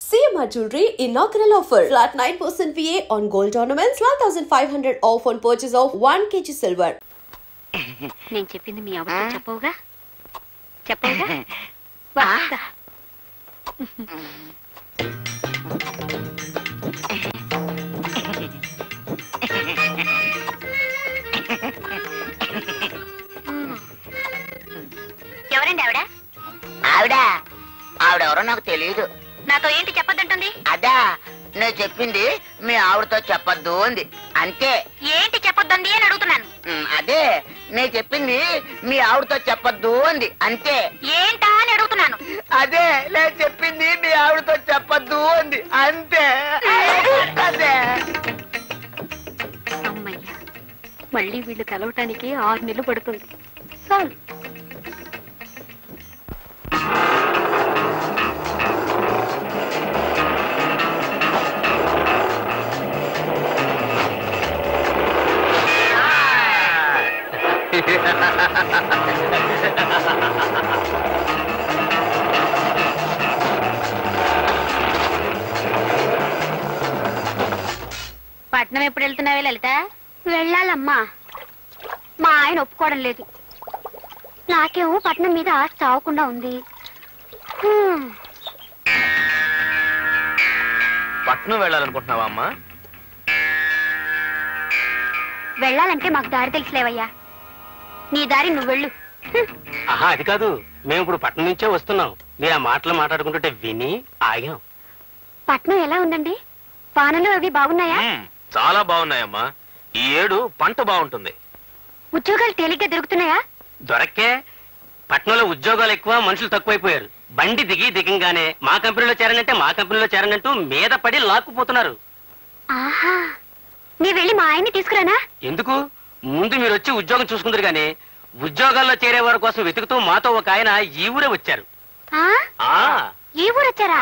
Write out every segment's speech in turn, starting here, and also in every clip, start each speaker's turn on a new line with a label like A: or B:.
A: CMR Jewelry inaugural offer. Flat 9% VA on gold ornaments, 12,500 off on purchase of 1 kg silver.
B: నేను చెప్పింది మీ అవసరం చెప్పవుగా వస్తా. ఎవరండి ఆవిడ?
C: ఆవిడెవరో నాకు తెలియదు.
B: నాతో ఏంటి చెప్పొద్దంటుంది?
C: అదా నేను చెప్పింది మీ ఆవిడతో చెప్పొద్దు అంది అంతే.
B: ఏంటి చెప్పొద్దండి అని అడుగుతున్నాను.
C: అదే నేను చెప్పింది మీ ఆవిడతో చెప్పొద్దు అంది అంతే.
B: ఏంటా అని అడుగుతున్నాను.
C: అదే నేను చెప్పింది మీ ఆవిడతో చెప్పొద్దు అంది అంతే. అదే
B: అమ్మయ్యా, మళ్ళీ వీళ్ళు కలవటానికి 6 నెలలు పడుతుంది. చాలు. పట్నం ఎప్పుడు వెళ్తున్నావే లలిత?
D: వెళ్ళాలమ్మా, మా ఆయన ఒప్పుకోవడం లేదు. నాకేమో పట్నం మీద ఆశ చావకుండా ఉంది.
E: పట్నం వెళ్ళాలనుకుంటున్నావా అమ్మా?
D: వెళ్ళాలంటే మాకు దారి తెలుసులేవయ్యా. నీ దారి నువ్వు వెళ్ళు.
F: ఆహా, అది కాదు, మేము ఇప్పుడు పట్నం నుంచే వస్తున్నాం. మీరు ఆ మాటలు మాట్లాడుకుంటుంటే విని ఆగాం.
D: పట్నం ఎలా ఉందండి? వానలు అవి బాగున్నాయా?
E: చాలా బాగున్నాయమ్మా. ఈ ఏడు పంట బాగుంటుంది.
D: ఉద్యోగాలు తేలిగ్గా దొరుకుతున్నాయా?
F: దొరక్కే. పట్నంలో ఉద్యోగాలు ఎక్కువ, మనుషులు తక్కువైపోయారు. బండి దిగంగానే మా కంపెనీలో చేరనంటూ మీద పడి లాక్కుపోతున్నారు.
D: ఆహా, నీ వెళ్ళి మా ఆయన్ని తీసుకురానా?
F: ఎందుకు? ముందు మీరు వచ్చి ఉద్యోగం చూసుకుందరు గానీ ఉద్యోగాల్లో చేరే వారి కోసం వెతుకుతూ మాతో ఒక ఆయన ఈ ఊరే వచ్చారు.
D: ఈ ఊరు వచ్చారా?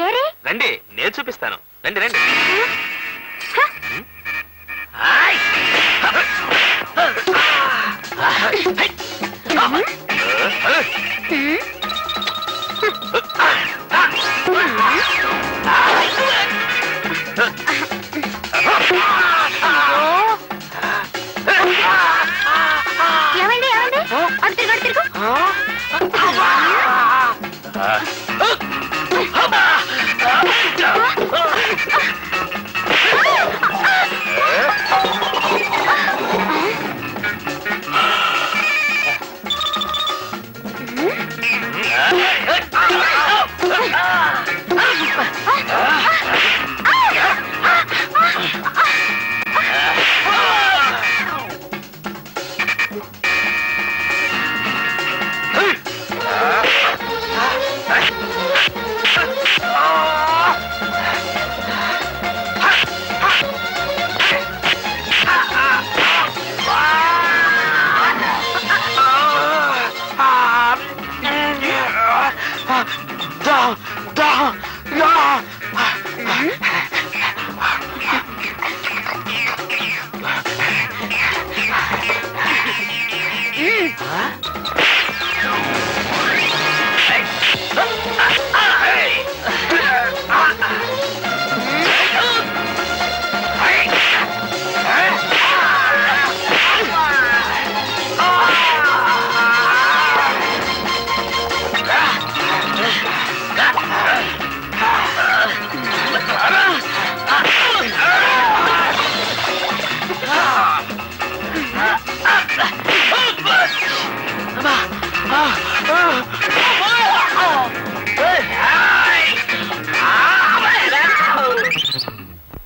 D: ఏరే
E: రండి, నేను చూపిస్తాను. రండి రండి.
D: ఏమండి ఏమండి, అటు తిరుగు.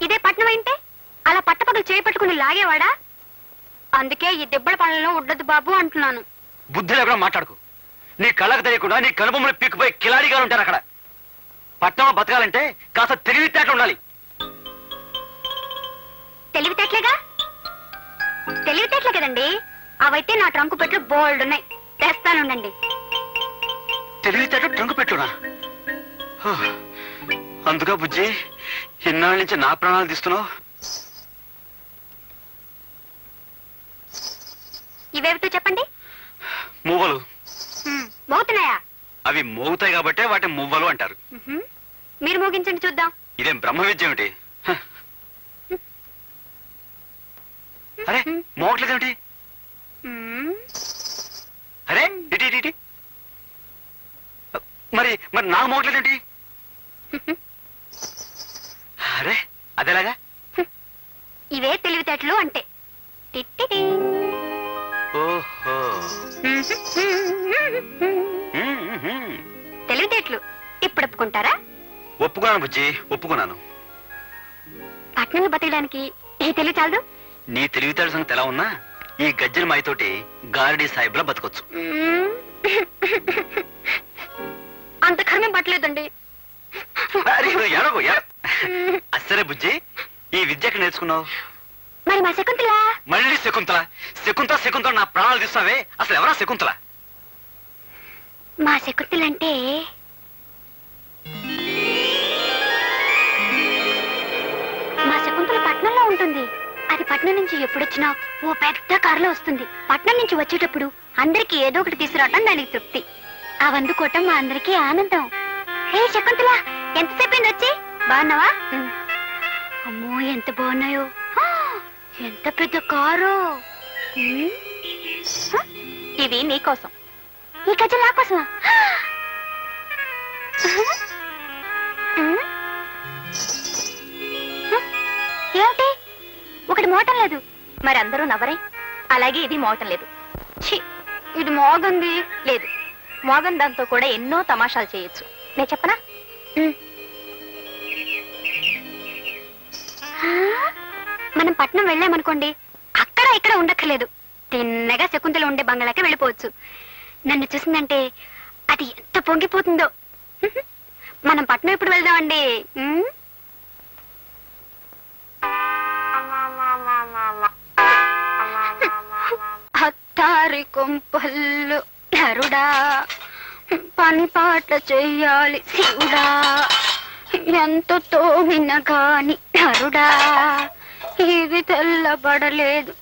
D: ఇదే పట్నం అంటే అలా పట్టపగలు చేపట్టుకుని లాగేవాడా? అందుకే ఈ దెబ్బల పనులను ఉండదు బాబు అంటున్నాను.
F: బుద్ధి లేకుండా మాట్లాడుకు. నీ కళ్ళకు తెలియకుండా నీ కనుబొమ్మలు పీక్కుపోయి కిలాడిగా ఉంటారు అక్కడ. పట్టణంలో బతకాలంటే కాస్త తెలివితేటలు ఉండాలి.
D: తెలివితేటలే కదండి. అవైతే నా ట్రంకు పెట్లు బోల్డ్ ఉన్నాయి, తెస్తానుండండి.
F: తెలివితేట ట్రంకు పెట్టునా? అందుగా బుజ్జి ఇన్నాళ్ళ నుంచి నా ప్రాణాలు తీస్తున్నావు.
D: ఇవేమిటో చెప్పండి.
F: మువ్వలు.
D: మోగుతున్నాయా?
F: అవి మోగుతాయి కాబట్టే వాటి మువ్వలు అంటారు.
D: మీరు మోగించండి చూద్దాం.
G: ఇదేం బ్రహ్మ విద్య ఏమిటి? అరే మోగట్లేదేమిటి? అరే ఇటీ ఇటీ మరి మరి నాకు మోగట్లేదేమిటి? అరే అదేలాగా?
D: ఇవే తెలివితేటలు అంటే.
G: ఓహో
D: తెలివితేటలు ఇప్పుడు ఒప్పుకుంటారా?
G: ఒప్పుకున్నాను బుజ్జి, ఒప్పుకున్నాను.
D: పట్నంలో బతకడానికి ఈ తెలివి చాలదు.
G: నీ తెలివితేట సంగతి ఎలా ఉన్నా ఈ గజ్జల మాయతోటి గారడీ సాహిబ్లా బతకొచ్చు.
D: అంత కర్మం పట్టలేదండి.
G: అసరే బుజ్జి, ఈ విద్య ఎక్కడ నేర్చుకున్నావు?
D: మరి మా శకుంతల.
G: మళ్ళీ శకుంతల శకుంతల శకుంతల నా ప్రాణాలు తీస్తావే. అసలు ఎవరా శకుంతల?
D: మా శకుంతల అంటే మా శకుంతల పట్నంలో ఉంటుంది. అది పట్నం నుంచి ఎప్పుడొచ్చినా ఓ పెద్ద కారులో వస్తుంది. పట్నం నుంచి వచ్చేటప్పుడు అందరికి ఏదో ఒకటి తీసుకురావటం దానికి తృప్తి. అవందుకోవటం మా అందరికీ ఆనందం. హే శకుంతల, ఎంతసేపు వచ్చి? బాగున్నావా? అమ్మో ఎంత బాగున్నాయో. ఎంత పెద్ద కారు. ఇవి నీకోసం. ఈ గజ్జలు నా కోసమా? ఏమిటి ఒకటి మోటం లేదు? మరి అందరూ నవ్వరే. అలాగే ఇది మోటం లేదు. ఇది మోగంది లేదు. మోగన్ దాంతో కూడా ఎన్నో తమాషాలు చేయొచ్చు. నేను చెప్పనా? మనం పట్నం వెళ్ళామనుకోండి, అక్కడ ఇక్కడ ఉండక్కర్లేదు. తిన్నగా శకుంతల ఉండే బంగ్లాకి వెళ్ళిపోవచ్చు. నన్ను చూసిందంటే అది ఎంత పొంగిపోతుందో. మనం పట్నం ఎప్పుడు వెళ్దామండి? హత్తారి కొంపల్లు నరుడా, పని పాట చెయ్యాలి శివుడా, ఎంత తోమిన గాని నరుడా, ఇవి తెల్లబడలేదు.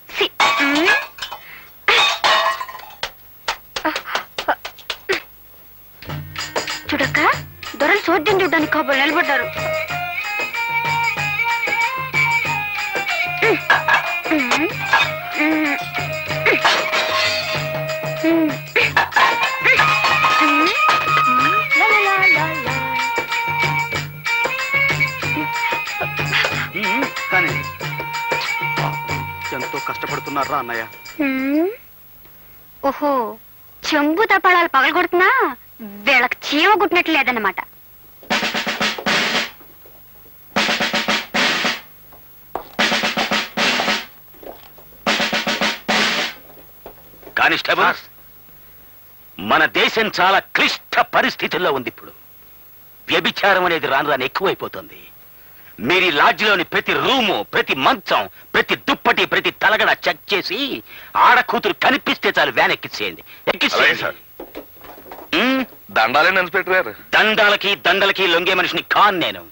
D: చూడక్క, దొరలు చూడ్డం చూడడానికి కాబోలు నిలబడ్డారు.
G: కానీ ఎంతో కష్టపడుతున్నారా అన్నయ్య?
D: ఓహో, చెంబు తపాళాలు పగలగొడుతున్నా వీళ్ళకి చీమ గుట్టినట్లు లేదన్నమాట.
E: కానిస్టేబుల్, మన దేశం చాలా క్లిష్ట పరిస్థితుల్లో ఉంది. ఇప్పుడు వ్యభిచారం అనేది రాను రాను ఎక్కువైపోతుంది. మీరు ఈ లాడ్జిలోని ప్రతి రూము, ప్రతి మంచం, ప్రతి దుప్పటి, ప్రతి తలగడ చెక్ చేసి ఆడకూతురు కనిపిస్తే చాలు వ్యాన్ ఎక్కించేయండి.
H: దండాలే ఇన్స్పెక్టర్.
E: దండాలకి దండలకి లొంగే మనిషిని కాను నేను.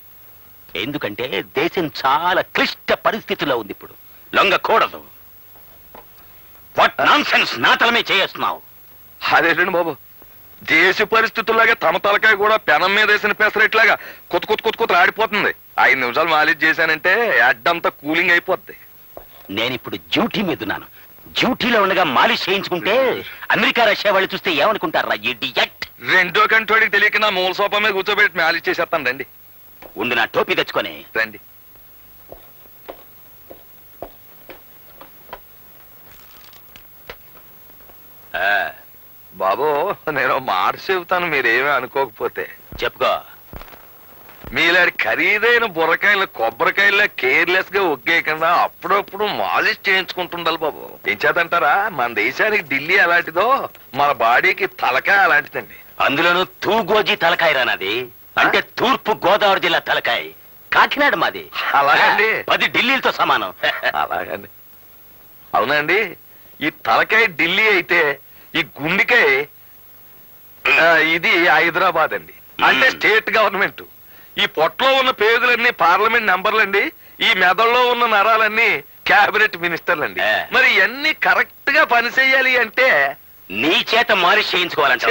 E: ఎందుకంటే దేశం చాలా క్లిష్ట పరిస్థితుల్లో ఉంది. ఇప్పుడు లొంగకూడదు. వాట్ నాన్సెన్స్ నా తలమే చేస్తున్నావు.
H: అదేంటండి బాబు, దేశ పరిస్థితుల్లాగా తమ తలకాయ కూడా పెనం మీద వేసిన పెసరెట్లాగా కొత్త ఆడిపోతుంది. 5 నిమిషాలు మాలిష్ చేశానంటే అడ్డంతా కూలింగ్ అయిపోద్ది.
E: నేనిప్పుడు డ్యూటీ మీద ఉన్నాను. డ్యూటీలో ఉండగా మాలిష్ చేయించుకుంటే అమెరికా రష్యా వాళ్ళు చూస్తే ఏమనుకుంటారా? ఇడియట్.
H: రెండో కంటోడికి తెలియక నా మూల సోఫా మీద కూర్చోబెట్టి మాలిష్ చేసేస్తాను. రండి
E: ఉండు, నా టోపీ తెచ్చుకొని
H: రండి. బాబు, నేను మాట చెబుతాను, మీరేమీ అనుకోకపోతే.
E: చెప్పుకో.
H: మీలాంటి ఖరీదైన బుర్రకాయలు కొబ్బరికాయల్లో కేర్లెస్ గా ఒగ్గేయకుండా అప్పుడప్పుడు మాలిష్ చేయించుకుంటుండాలి బాబు. ఏం చేతంటారా, మన దేశానికి ఢిల్లీ అలాంటిదో మన బాడీకి తలకాయ అలాంటిదండి.
E: అందులోనూ తూగోజీ తలకాయ రానది. అంటే తూర్పు గోదావరి జిల్లా తలకాయ. కాకినాడ మాది.
H: అలాగండి.
E: 10 ఢిల్లీలతో సమానం.
H: అలాగండి. అవునండి, ఈ తలకాయ ఢిల్లీ అయితే ఈ గుండెకాయ ఇది హైదరాబాద్ అండి. అంటే స్టేట్ గవర్నమెంట్. ఈ పొట్టలో ఉన్న పేగులన్నీ పార్లమెంట్ మెంబర్లండి. ఈ మెదడులో ఉన్న నరాలన్నీ క్యాబినెట్ మినిస్టర్లండి. మరి ఇవన్నీ కరెక్ట్ గా పని చెయ్యాలి అంటే
E: నీ చేత మాలిష్ చేయించుకోవాలంటే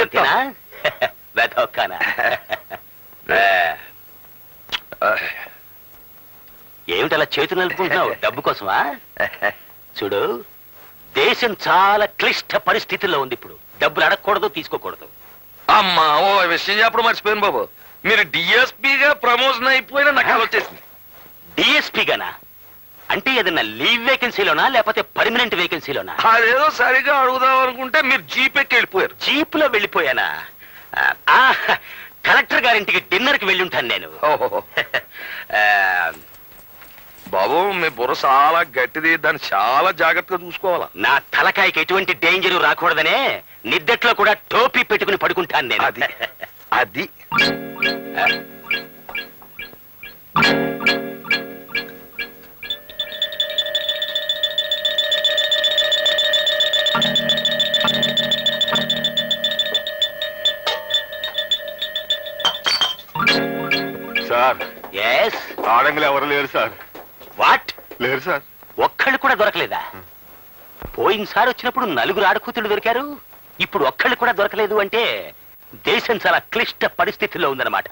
E: ఏమిటి అలా చేతులు నలుపుకుంటున్నావు? డబ్బు కోసమా? చూడు, దేశం చాలా క్లిష్ట పరిస్థితుల్లో ఉంది ఇప్పుడు. డబ్బులు అడగకూడదు, తీసుకోకూడదు.
H: అమ్మా ఓ విషయం చెప్పడం మర్చిపోయాను బాబు. మీరు డిఎస్పీగా ప్రమోషన్ అయిపోయినా నాకు వచ్చేసింది.
E: డిఎస్పీగానా? అంటే ఏదన్నా లీవ్ వేకెన్సీలోనా లేకపోతే పర్మనెంట్ వేకెన్సీలోనా?
H: అదేదో సరిగా అడుగుదాం అనుకుంటే మీరు జీప్ ఎక్కి వెళ్ళిపోయారు.
E: జీప్ లో వెళ్ళిపోయానా? కలెక్టర్ గారింటికి డిన్నర్ కి వెళ్ళి ఉంటాను నేను.
H: బాబు మీ బుర్ర చాలా గట్టిది, దాన్ని చాలా జాగ్రత్తగా చూసుకోవాలా.
E: నా తలకాయకి ఎటువంటి డేంజర్ రాకూడదనే నిద్దట్లో కూడా టోపీ పెట్టుకుని పడుకుంటాను నేను.
H: అది
I: సార్.
E: ఎస్.
I: ఆడంగులు ఎవరు లేరు సార్.
E: వాట్?
I: లేరు సార్.
E: ఒక్కళ్ళు కూడా దొరకలేదా? పోయినసారి వచ్చినప్పుడు 4 ఆడకూతులు దొరికారు, ఇప్పుడు ఒక్కళ్ళు కూడా దొరకలేదు అంటే దేశం చాలా క్లిష్ట పరిస్థితుల్లో ఉందన్నమాట.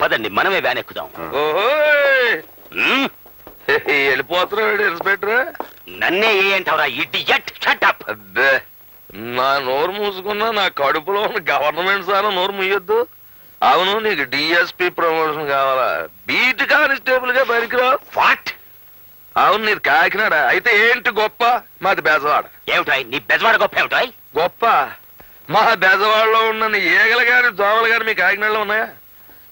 E: పదండి, మనమే వ్యాన్ ఎక్కుదాం.
H: వెళ్ళిపోతున్నాడు ఇన్స్పెక్టర్.
E: నన్నే ఏ అంటావురా ఇడియట్? Shut up.
H: అబ్బే, నా నోరు మూసుకున్నా నా కడుపులో ఉన్న గవర్నమెంట్ సార్ నోరు ముయ్యొద్దు. అవును, నీకు డిఎస్పీ ప్రమోషన్ కావాలా? బీట్ కానిస్టేబుల్ గా పనికిరావు.
E: వాట్?
H: అవును, నీది కాకినాడ. అయితే ఏంటి గొప్ప? మాది బెజవాడ.
E: ఏమిటాయ్ నీ బెజవాడ గొప్ప? ఏమిటాయ్
H: గొప్ప? మా బెజవాడలో ఉన్న ఈగలు గాని దోమలు గాని మీ కాకినాడలో ఉన్నాయా?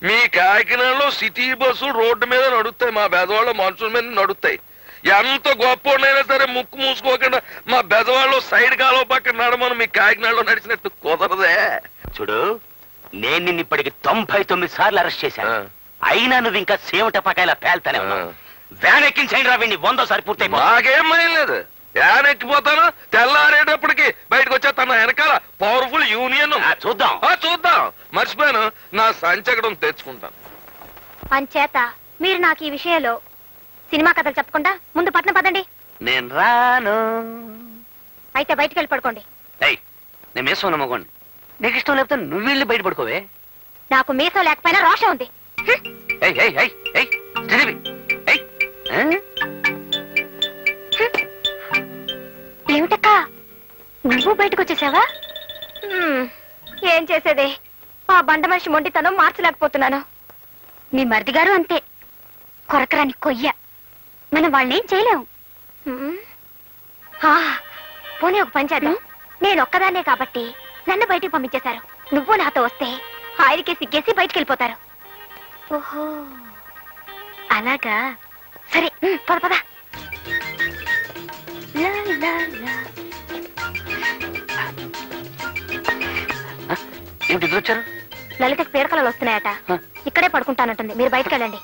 H: మీ కాకినాడలో సిటీ బస్సులు రోడ్డు మీద నడుస్తాయి, మా బెజవాడలో మనుషుల మీద నడుస్తాయి. ఎంత గొప్ప ఉన్నాయినా సరే ముక్కు మూసుకోకుండా మా బెజవాడలో సైడ్ కాలువ పక్కన నడమని మీ కాకినాడలో నడిచినట్టు కుదరదే.
E: చూడు, నేను నిన్ను ఇప్పటికి 99 సార్లు అరెస్ట్ చేశాను, అయినా నువ్వు ఇంకా సేవట పకాయలా పేల్తానే ఉన్నావు. వ్యాన్ ఎక్కించండి రా వీడిని, 100 సారి పూర్తి.
H: నాకేం భయం లేదు, వ్యాన్ ఎక్కిపోతాను. తెల్లారేటప్పటికి బయటకు వచ్చేస్తాను. వెనకాల పవర్ఫుల్ యూనియన్.
E: చూద్దాం
H: చూద్దాం. మర్చిపోయాను, నా సంచకడం తెచ్చుకుంటాను.
D: అంచేత మీరు నాకు ఈ విషయంలో సినిమా కథలు చెప్పకుండా ముందు పట్నం పదండి.
F: నేను రాను.
D: అయితే బయటికి వెళ్ళి పడుకోండి.
F: నేను మీసం నమ్మకోండి. నీకు ఇష్టం లేకపోతే నువ్వు వెళ్ళి బయట పడుకోవే.
D: నాకు మీసం లేకపోయినా రోషం ఉంది. ఏమిటక్క, నువ్వు బయటకు వచ్చేసావా? ఏం చేసేదే, ఆ బండ మనిషి మొండితనం మార్చలేకపోతున్నాను. మీ మరిది గారు అంతే, కొరకరాని కొయ్య. మనం వాళ్ళనేం చేయలేము. పోనీ ఒక పని చేద్దాం. నేను ఒక్కదాన్నే కాబట్టి నన్ను బయటికి పంపించేశారు. నువ్వు నాతో వస్తే ఆయనకే సిగ్గేసి బయటికి వెళ్ళిపోతారు. ఓహో అలాగా, సరే పద పద.
F: ఏమిటి ఇద్దరు వచ్చారు?
D: లలితకి పీడకలలు వస్తున్నాయట, ఇక్కడే పడుకుంటానంటుంది. మీరు బయటకు వెళ్ళండి.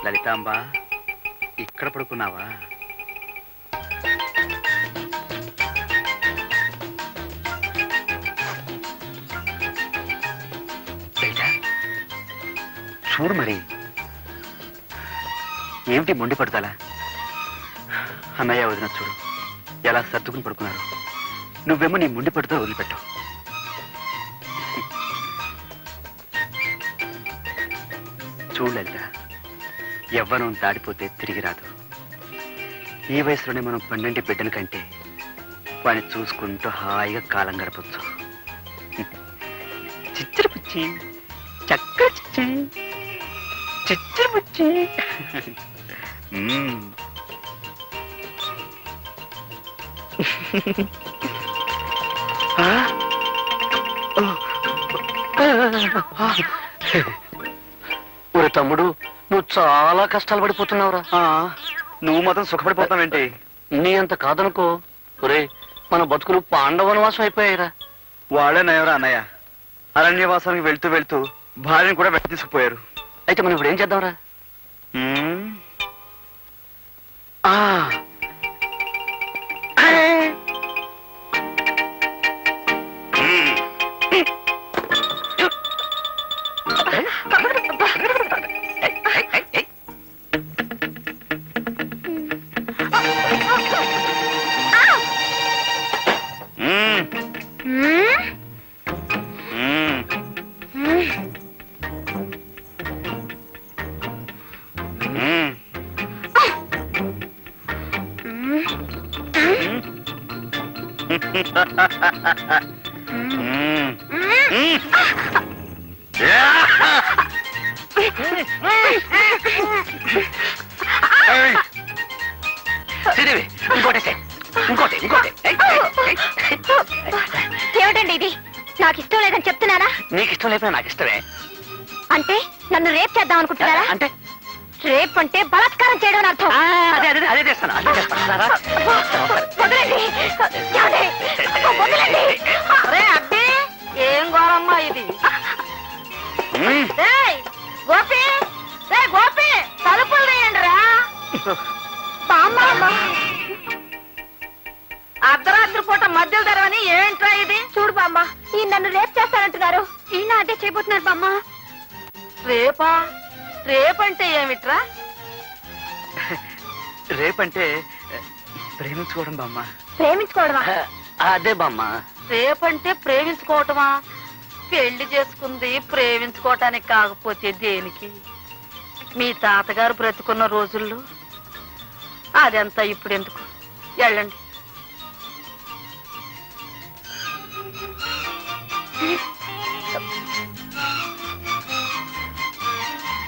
F: లలితాంబ, ఇక్కడ పడుకున్నావా? చూడు మరి, ఏమిటి మొండి పడతాలా? అన్నయ్య వదిన చూడు ఎలా సర్దుకుని పడుకున్నారు. నువ్వేమో నీ మొండి పడుతో వదిలిపెట్టావు. చూడు లలిత, యవ్వనం దాడిపోతే తిరిగి రాదు. ఈ వయసులోనే మనం 12 బిడ్డల కంటే వాడిని చూసుకుంటూ హాయిగా కాలం గడపచ్చు. చిచ్చరు పుచ్చి, చక్కర చిచ్చి, చిచ్చరు పుచ్చి. ఒరే తమ్ముడు, నువ్వు చాలా కష్టాలు పడిపోతున్నావురా.
G: నువ్వు మాత్రం సుఖపడిపోతావేంటి?
F: నీ అంత కాదనుకో. ఒరే, మన బతుకులు పాండవనవాసం అయిపోయాయిరా.
G: వాళ్ళే నయవరా అన్నయ్య, అరణ్యవాసానికి వెళ్తూ వెళ్తూ భార్యను కూడా వెంట తీసుకుపోయారు.
F: అయితే మనం ఇప్పుడు ఏం చేద్దాంరా?
D: ఏమిటండి ఇది? నాకు ఇష్టం లేదని చెప్తున్నారా?
E: నీకు ఇష్టం లేకపోతే నాకు ఇష్టమే.
D: అంటే నన్ను రేప్ చేద్దాం అనుకుంటున్నారా?
E: అంటే
D: రేప్ అంటే బలాత్కారం చేయడం అని అర్థం.
E: అదే చేస్తాను.
B: ఏం ఘోరమ్మా ఇది? గోపి, గోపి, తలుపులు వేయండి రా. అర్ధరాత్రి పూట మధ్యలో తెరవని ఏంట్రా ఇది?
D: చూడు బామ్మ, ఈ నన్ను రేప్ చేస్తానంటున్నారు. ఈయన అదే చేయబోతున్నారు బామ్మ.
B: రేపా? రేపంటే ఏమిట్రా?
F: రేపంటే ప్రేమించుకోవడం బామ్మ.
D: ప్రేమించుకోవడమా?
E: అదే బామ్మ.
B: రేపంటే ప్రేమించుకోవటమా? పెళ్లి చేసుకుంది ప్రేమించుకోవటానికి కాకపోతే దేనికి? మీ తాతగారు బ్రతుకున్న రోజుల్లో అదంతా ఇప్పుడు ఎందుకు? వెళ్ళండి.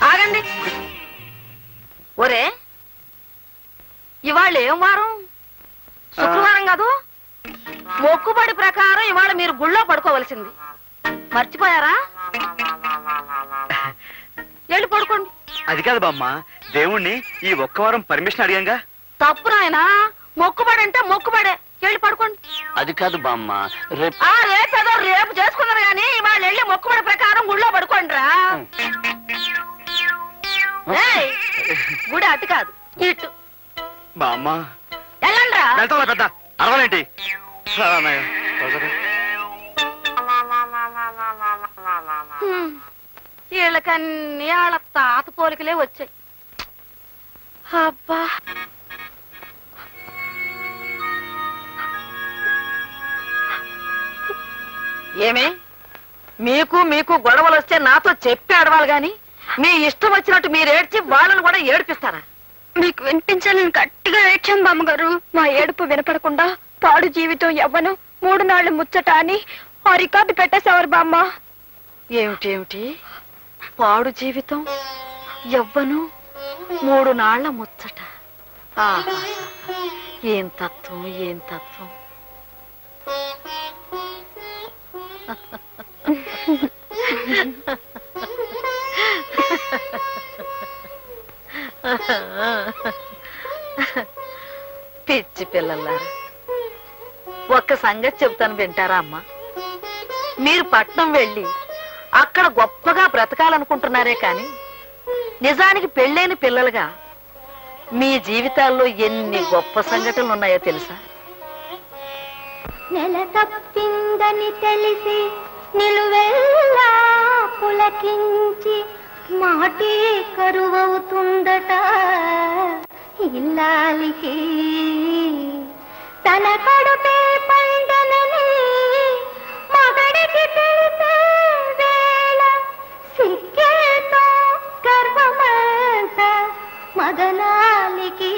B: ఆగండి. ఒరే, ఇవాళ ఏం వారం? శుక్రవారం కాదు? మొక్కుబడి ప్రకారం ఇవాళ మీరు గుళ్ళో పడుకోవలసింది. మర్చిపోయారా? వెళ్ళి పడుకోండి.
F: అది కాదు బామ్మ, దేవుణ్ణి ఈ ఒక్క వారం పర్మిషన్ అడిగాంగా.
B: తప్పు నాయనా, మొక్కుబడి అంటే మొక్కుబడే. వెళ్ళి పడుకోండి.
E: అది కాదు బామ్మ,
B: రేపేదో రేపు చేసుకున్నారు కానీ ఇవాళ వెళ్ళి మొక్కుబడి ప్రకారం గుళ్ళో పడుకోండి రా. గుడి అటు కాదు, ఇటు.
F: బామ్మ
B: వెళ్ళండి రా.
F: వెళ్తా పెద్ద అరవలేంటి?
B: వీళ్ళకన్నీ వాళ్ళ తాత పోలికలే వచ్చాయి. అబ్బా, ఏమే మీకు మీకు గొడవలు వస్తే నాతో చెప్పి ఆడవాలి గాని మీ ఇష్టం వచ్చినట్టు మీరు ఏడ్చి వాళ్ళని కూడా ఏడిపిస్తారా?
D: మీకు వినిపించాలని గట్టిగా ఏడ్చాం బామ్మగారు. మా ఏడుపు వినపడకుండా పాడు జీవితం ఎవ్వను 3 నాళ్లు ముచ్చట అని ఆ రికార్డు పెట్టేసేవారు బామ్మ.
B: ఏమిటి పాడు జీవితం ఎవ్వను 3 నాళ్ల ముచ్చట? ఏం తత్వం, ఏం తత్వం. పిచ్చి పిల్లలారా, ఒక్క సంగతి చెబుతాను, వింటారా అమ్మా? మీరు పట్నం వెళ్ళి అక్కడ గొప్పగా బ్రతకాలనుకుంటున్నారే కాని నిజానికి పెళ్ళైన పిల్లలుగా మీ జీవితాల్లో ఎన్ని గొప్ప సంఘటనలు ఉన్నాయో తెలుసా?
D: నెల తప్పిందని తెలిసి నిలువెల్లా పులకించి మాటే కరువవుతుందట ఇల్లాలికి. తన కడుపే పండనని మగడికి తెలిసే వేళ సిక్కేతో గర్వమంత మదనాలికి.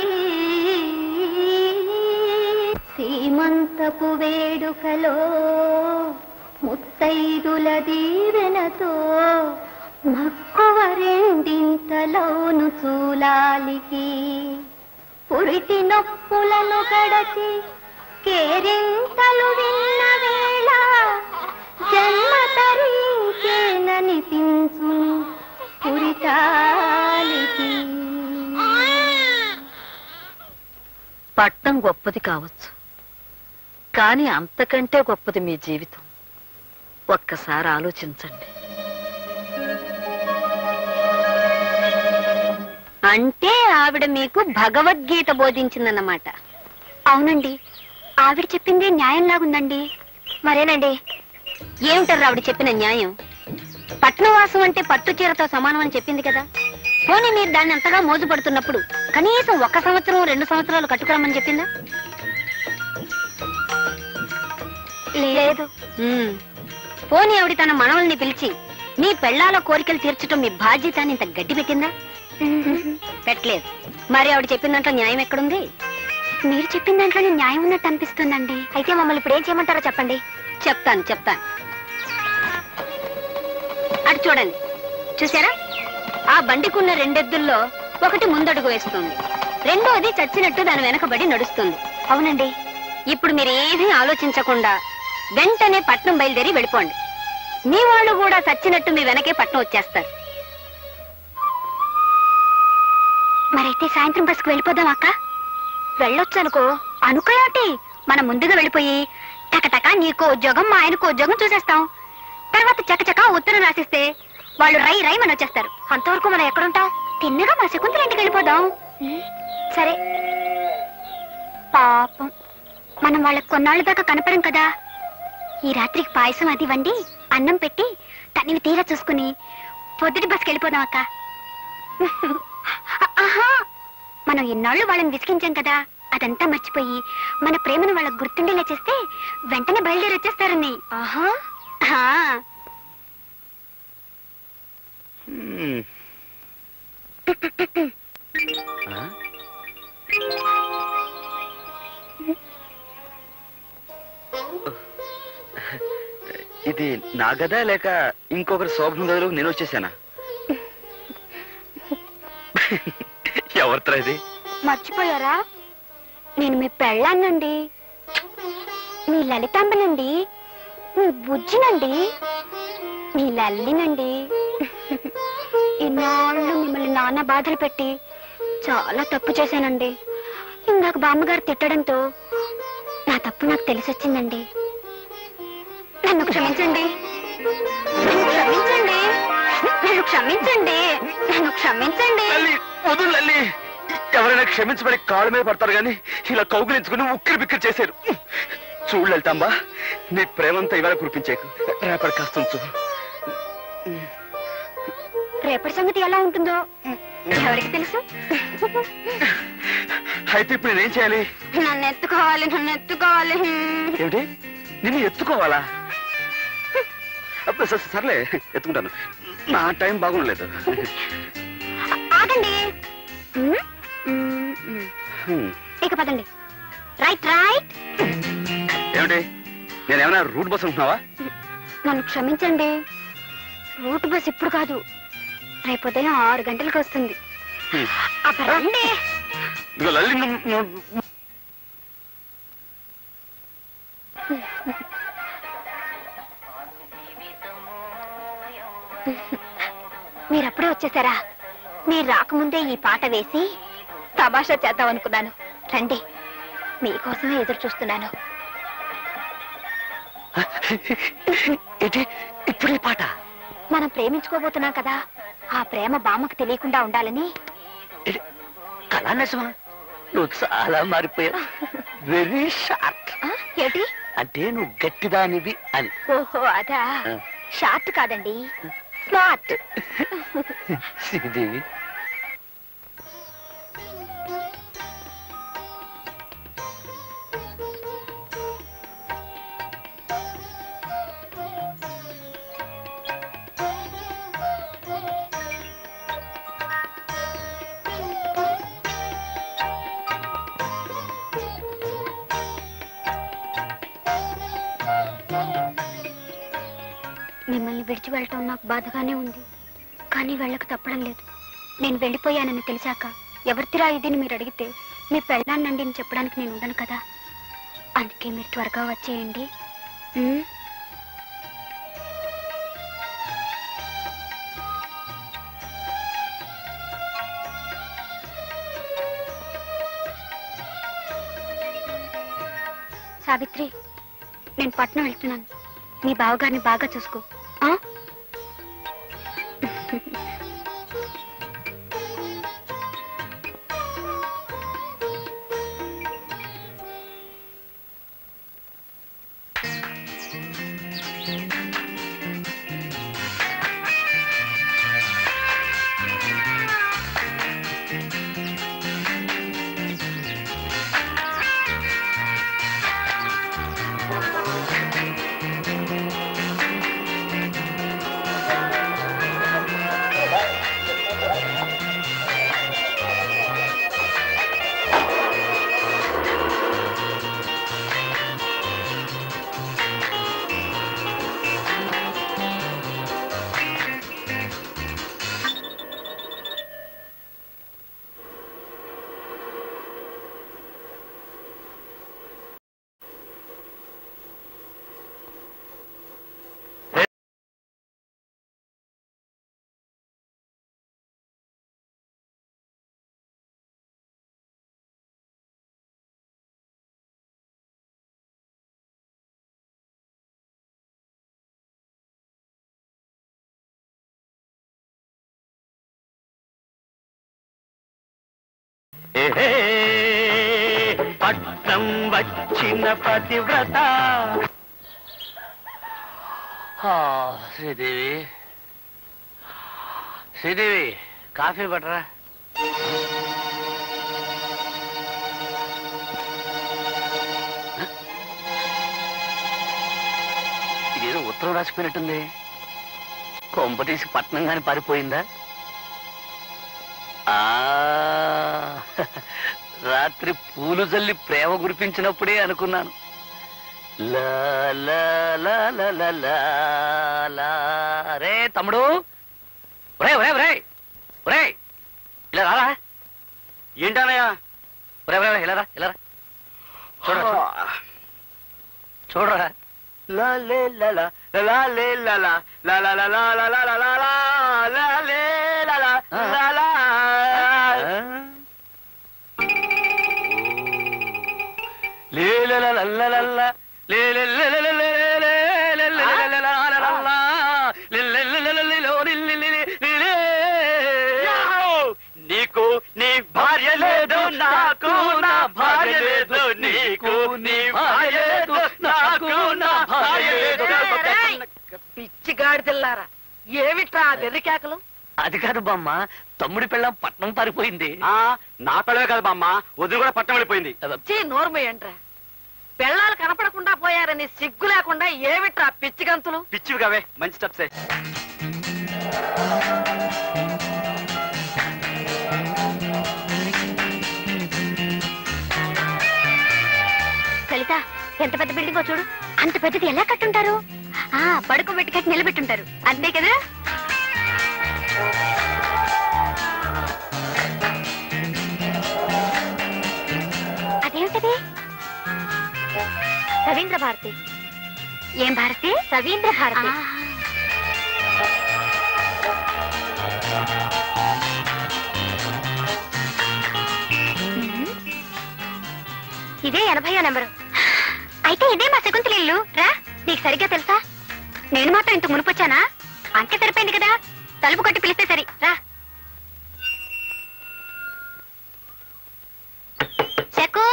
D: సీమంతపు వేడుకలో ముత్తైదుల దీవెనతో మక్కువ రెండింతలోను చూలాలికి. పురిటి నొప్పులను గడచి కేరింతలు విన్న వేళ జన్మ తరించేననిపించును పురిటాలికి.
B: పట్నం గొప్పది కావచ్చు, కానీ అంతకంటే గొప్పది మీ జీవితం. ఒక్కసారి ఆలోచించండి.
D: అంటే ఆవిడ మీకు భగవద్గీత బోధించిందన్నమాట. అవునండి, ఆవిడ చెప్పిందే న్యాయంలాగుందండి. మరేనండి, ఏమిటారు ఆవిడ చెప్పిన న్యాయం? పట్నవాసం అంటే పట్టు చీరతో సమానం అని చెప్పింది కదా. పోనీ మీరు దాన్ని అంతగా మోజుపడుతున్నప్పుడు కనీసం 1 సంవత్సరం 2 సంవత్సరాలు కట్టుకురమ్మని చెప్పిందా? లేదు. పోనీ ఆవిడ తన మనవల్ని పిలిచి మీ పెళ్లాల కోరికలు తీర్చడం మీ బాధ్యత అని ఇంత గట్టి పెట్టిందా? పెట్టలేదు. మరి ఆవిడ చెప్పిన దాంట్లో న్యాయం ఎక్కడుంది? మీరు చెప్పిన దాంట్లోనే న్యాయం ఉన్నట్టు అనిపిస్తుందండి. అయితే మమ్మల్ని ఇప్పుడు ఏం చేయమంటారో చెప్పండి. చెప్తాను. అటు చూడండి, చూసారా? ఆ బండికున్న 2 ఎద్దుల్లో ఒకటి ముందడుగు వేస్తుంది, రెండోది చచ్చినట్టు దాని వెనకబడి నడుస్తుంది. అవునండి. ఇప్పుడు మీరు ఏమీ ఆలోచించకుండా వెంటనే పట్నం బయలుదేరి వెళ్ళిపోండి. మీ వాళ్ళు కూడా చచ్చినట్టు మీ వెనకే పట్నం వచ్చేస్తారు. మరైతే సాయంత్రం బస్కు వెళ్ళిపోదాం అక్క. వెళ్ళొచ్చు అనుకో. అనుకోయాటి మనం ముందుగా వెళ్ళిపోయి టకటక నీకో ఉద్యోగం మా ఆయనకో ఉద్యోగం చూసేస్తాం. తర్వాత చకచక ఉత్తరం రాసిస్తే వాళ్ళు రై రై మన వచ్చేస్తారు. అంతవరకు మనం ఎక్కడుంటాం? తిన్నగా మా శకుంతల ఇంటికి వెళ్ళిపోదాం. సరే. పాపం మనం వాళ్ళకి కొన్నాళ్ళ దాకా కనపడం కదా. ఈ రాత్రికి పాయసం అది వండి అన్నం పెట్టి తనివి తీరా చూసుకుని పొద్దుటి బస్కి వెళ్ళిపోదాం అక్క. ఆహా, మనం ఇన్నాళ్ళు వాళ్ళని విసిగించాం కదా, అదంతా మర్చిపోయి మన ప్రేమను వాళ్ళకు గుర్తుండేలా చేస్తే వెంటనే బయలుదేరి వచ్చేస్తారని. ఆహా.
F: ఇది నా గదా లేక ఇంకొకరి శోభం గదిలో నేను వచ్చేసానా? ఎవరితో ఇది?
D: మర్చిపోయారా? నేను మీ పెళ్ళాన్నండి, మీ లలితాంబనండి, మీ బుజ్జినండి, మీ లల్లినండి. ఇన్నాళ్ళు మిమ్మల్ని నాన్న బాధలు పెట్టి చాలా తప్పు చేశానండి. ఇందాక బామ్మగారు తిట్టడంతో నా తప్పు నాకు తెలిసొచ్చిందండి. నన్ను క్షమించండి, నన్ను క్షమించండి, నన్ను క్షమించండి, నన్ను క్షమించండి.
F: వదులు లల్లి. ఎవరైనా క్షమించబడి కాళ్ళ మీద పడతారు గాని ఇలా కౌగులించుకుని ఉక్కిరి బిక్కిరి చేశారు. చూడు లలితాంబా, నీ ప్రేమంతా ఇవాళ కురిపించేకు, రేపటి కాస్త ఉంచు.
D: రేపటి సంగతి ఎలా ఉంటుందో ఎవరికి తెలుసు?
F: అయితే ఇప్పుడు నేనేం చేయాలి?
D: నన్ను ఎత్తుకోవాలి, నన్ను ఎత్తుకోవాలి.
F: ఏమిటి, నిన్ను ఎత్తుకోవాలా? సర్లే, ఎత్తుకుంటాను. నా టైం బాగుండలేదు.
D: ఆగండి, ఇక పదండి. Right right.
F: ఏమిటి, నేనేమైనా రూట్ బస్ ఉంటున్నావా?
D: నన్ను క్షమించండి, రూట్ బస్ ఇప్పుడు కాదు, రేపు ఉదయం 6 గంటలకు వస్తుంది. రండి.
F: లల్లి,
D: మీరప్పుడే వచ్చేసారా? మీరు రాకముందే ఈ పాట వేసి తమాషా చేద్దాం అనుకున్నాను. రండి, మీకోసమే ఎదురు చూస్తున్నాను.
F: ఇప్పుడు ఈ పాట?
D: మనం ప్రేమించుకోబోతున్నాం కదా, ఆ ప్రేమ బామ్మకు తెలియకుండా ఉండాలని.
F: కళానిజమా? నువ్వు చాలా మారిపోయావు. Very short.
D: ఏంటి
F: అంటే నువ్వు గట్టిదానివి అని.
D: ఓహో, అదా. షార్ట్ కాదండి, స్మార్ట్.
F: శ్రీదేవి,
D: మిమ్మల్ని విడిచి వెళ్ళటం నాకు బాధగానే ఉంది, కానీ వెళ్ళక తప్పడం లేదు. నేను వెళ్ళిపోయానని తెలిసాక ఎవరితిరా ఇదిని మీరు అడిగితే మీ పెళ్ళాన్నండి అని చెప్పడానికి నేను ఉండను కదా. అందుకే మీరు త్వరగా వచ్చేయండి. సావిత్రి, నేను పట్నం వెళ్తున్నాను. నీ బావగారిని బాగా చూసుకో.
E: పట్నం వచ్చిన పతివ్రత. శ్రీదేవి, శ్రీదేవి, కాఫీ పట్టరా. ఇదేదో ఉత్తరం రాసిపోయినట్టుంది. కొంప తీసి పట్నం గాని పారిపోయిందా? రాత్రి పూలు జల్లి ప్రేమ కురిపించినప్పుడే అనుకున్నాను. రే తమ్ముడు, ఒరే ఒరే ఒరే ఒరే, ఇలా రారా. ఏంటనయ్యా? ఒరే ఒరే ఇలా రా, ఇలా రా. చూడరా చూడరా. నీకు నీ భార్య లేదు, నాకు నా భార్య లేదు. నీకు నీ భార్య లేదు, నాకు నా భార్య లేదు.
B: పిచ్చి గాడిదెల్లారా, ఏమిట్రా వెర్రి కేకలు?
E: అది కాదు బామ్మ, తమ్ముడి పిల్లం పట్నం పారిపోయింది.
C: నా పిల్లవే కాదు బామ్మ, వదిలి కూడా పట్టం వెళ్ళిపోయింది.
B: నోర్మయ్యంట్రా, పిల్లలు కనపడకుండా పోయారని సిగ్గు లేకుండా ఏమిట్రా పిచ్చి గంతులు?
C: పిచ్చివి కావే, మంచి స్టెప్సే.
D: లలిత, ఎంత పెద్ద బిల్డింగో చూడు. అంత పెద్దది ఎలా కట్టుంటారు? పడుకోబెట్టి కట్టి నిలబెట్టుంటారు, అంతే కదా? అదేమిటది? రవీంద్ర భారతి. ఏం భారతి? రవీంద్ర భారతి. ఇదే 80వ నెంబరు. అయితే ఇదే మా శకుంతల ఇల్లు. రా, నీకు సరిగ్గా తెలుసా? నేను మాత్రం ఇంత మునిపొచ్చానా? అంతే సరిపోయింది కదా, తలుపు కొట్టి పిలిస్తే సరి. రా. శకు,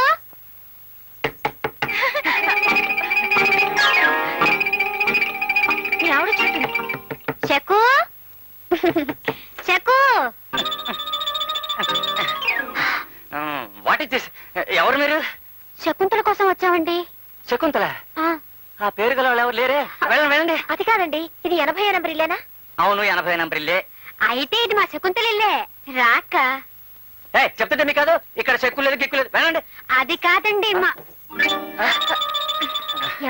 D: మీ ఆవిడ చెప్తుంది. Shaku, Shaku.
E: What is this? ఎవరు మీరు?
D: శకుంతల కోసం వచ్చామండి.
E: శకుంతల? ఆ పేరు గల ఎవరు లేరే? వెళ్ళండి వెళ్ళండి.
D: అది కాదండి, ఇది 80వ నెంబర్ ఇల్లేనా?
E: అవును, 80వ నెంబర్ ఇల్లే.
D: అయితే ఇది మా శకుంతల ఇల్లే. రాక
E: చెప్తుంటే మీకు కాదు, ఇక్కడ చెక్కు లేదు గిక్కు లేదు. వెళ్ళండి.
D: అది కాదండి మా.